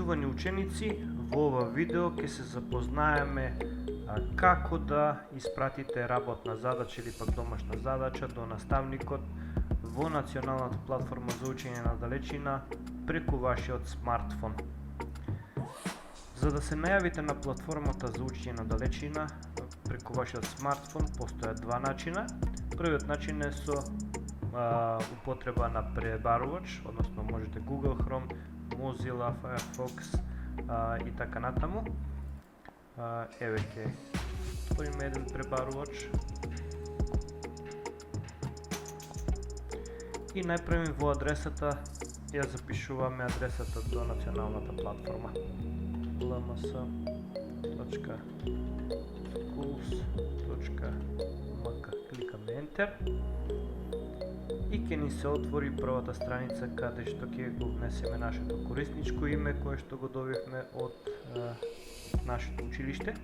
Почитувани ученици, во ова видео ќе се запознаеме како да испратите работна задача или пак домашна задача до наставникот во националната платформа за учење на далечина преку вашиот смартфон. За да се најавите на платформата за учење на далечина преку вашиот смартфон постојат два начина. Првиот начин е со употреба на пребарувач, односно можете Google Chrome, Mozilla, Firefox и така натаму. Еве ќе отвориме еден пребарувач и најпрво во адресата ја запишуваме адресата до националната платформа lms.schools.mk. Кликаме Enter и ќе ни се отвори првата страница каде што ќе го внесеме нашето корисничко име кое што го добивме од нашето училиште.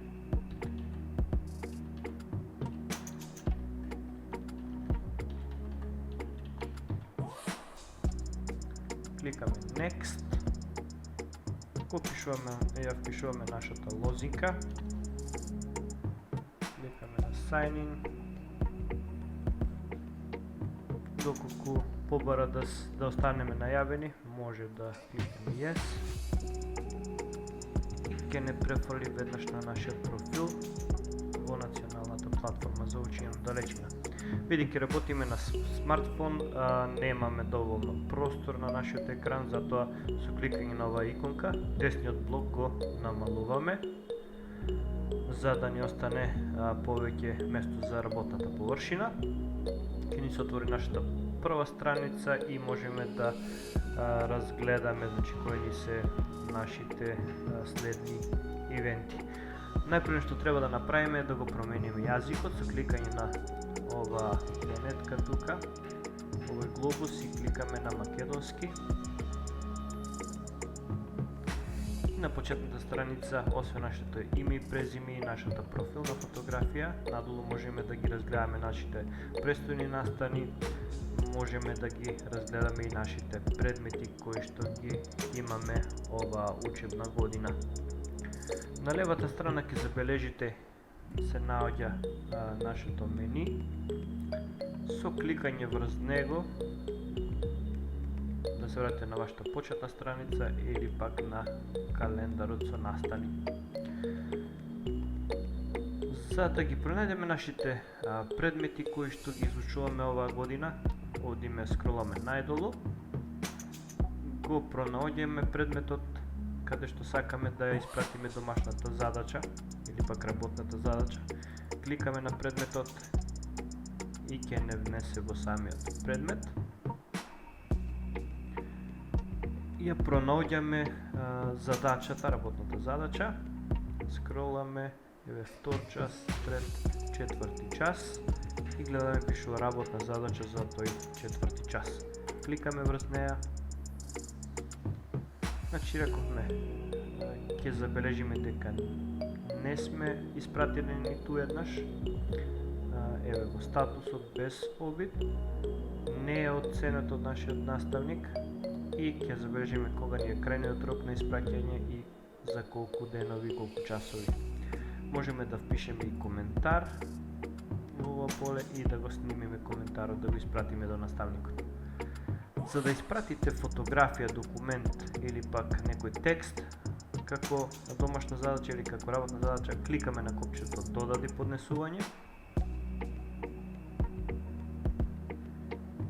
Кликаме Next. Ја впишуваме нашата лозинка. Кликаме на Sign in. Доколку побара да останеме најавени, може да кликнеме Yes и ќе не префрли веднаш на нашиот профил во националната платформа за учење на далечина. Бидејќи работиме на смартфон, немаме доволно простор на нашиот екран, затоа со кликање на оваа иконка, десниот блок го намалуваме за да ни остане повеќе место за работната површина. Ќе ни се отвори нашата прва страница и можеме да разгледаме кои ни се нашите следни ивенти. Најпрво што треба да направиме е да го промениме јазикот со кликање на ова планетка тука, овој глобус и кликаме на македонски. На почетната страница, освен нашето име и презиме и нашата профилна фотографија, надолу можеме да ги разгледаме нашите престојни настани, можеме да ги разгледаме и нашите предмети кои што ги имаме оваа учебна година. На левата страна ќе забележите се наоѓа нашето мени. Со кликање врз него да се вратите на вашата почетна страница или пак на календарот со настани. За да ги пронајдеме нашите предмети кои што ги изучуваме оваа година, одиме скроламе најдолу, го пронаоѓаме предметот каде што сакаме да ја испратиме домашната задача или пак работната задача. Кликаме на предметот и ќе не внесе во самиот предмет. Ја пронаоѓаме задачата, работната задача. Скроламе, еве втор час, трет, четврти час и гледаме пишува работна задача за тој четврти час. Кликаме врз неја. Значи рековме, ќе забележиме дека не сме испратени ниту еднаш. Еве во статусот без обид, не е оценет од нашиот наставник и ќе забележиме кога ни е крајниот рок на испраќање и за колку денови, колку часови. Можеме да впишеме и коментар во ова поле и да го снимиме коментарот, да го испратиме до наставникот. За да испратите фотографија, документ или пак некој текст, како домашна задача или како работна задача, кликаме на копчето додади поднесување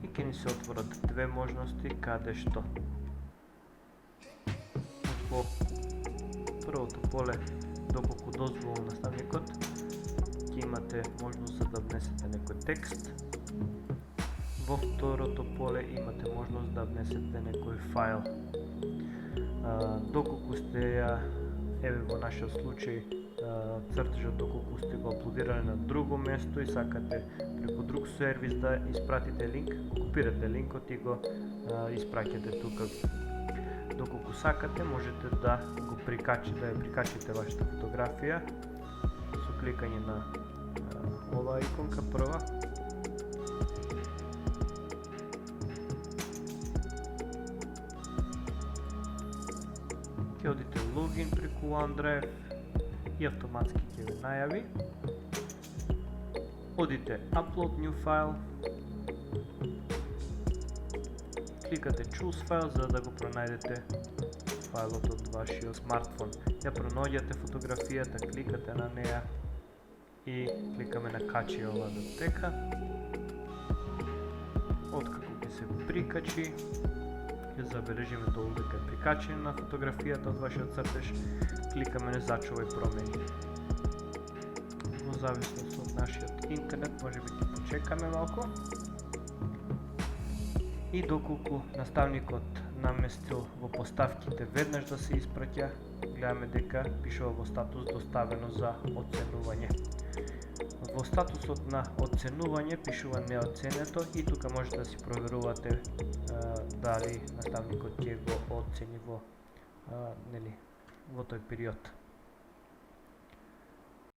и ќе ни се отворат две можности каде што во првото поле, доколку дозволува наставникот, ќе имате можност да внесете некој текст. Во второто поле имате можност да внесете некој файл. Доколку сте еве во нашиот случај, цртежот доколку сте го аплодирали на друго место и сакате преку друг сервис да испратите линк, копирате линкот и го испраќате тука. Доколку сакате, можете да ја прикачите вашата фотографија со кликање на оваа иконка прва. Ќе одите логин преку OneDrive и автоматски ќе ви најави. Одите Upload New File, кликате Choose File за да го пронајдете файлот од вашиот смартфон. Ја пронаѓате фотографијата, кликате на неа и кликаме на качи ова датека. Откако ќе се прикачи, ќе забележиме долу дека е прикачена фотографијата од вашиот цртеж, кликаме на зачувај промени. Во зависност од нашиот интернет, можеби ќе почекаме малку. И доколку наставникот наместил во поставките веднаш да се испраќа, гледаме дека пишува во статус доставено за оценување. Во статусот на оценување пишува неоценето и тука можете да си проверувате дали наставникот ќе го оцени во тој период.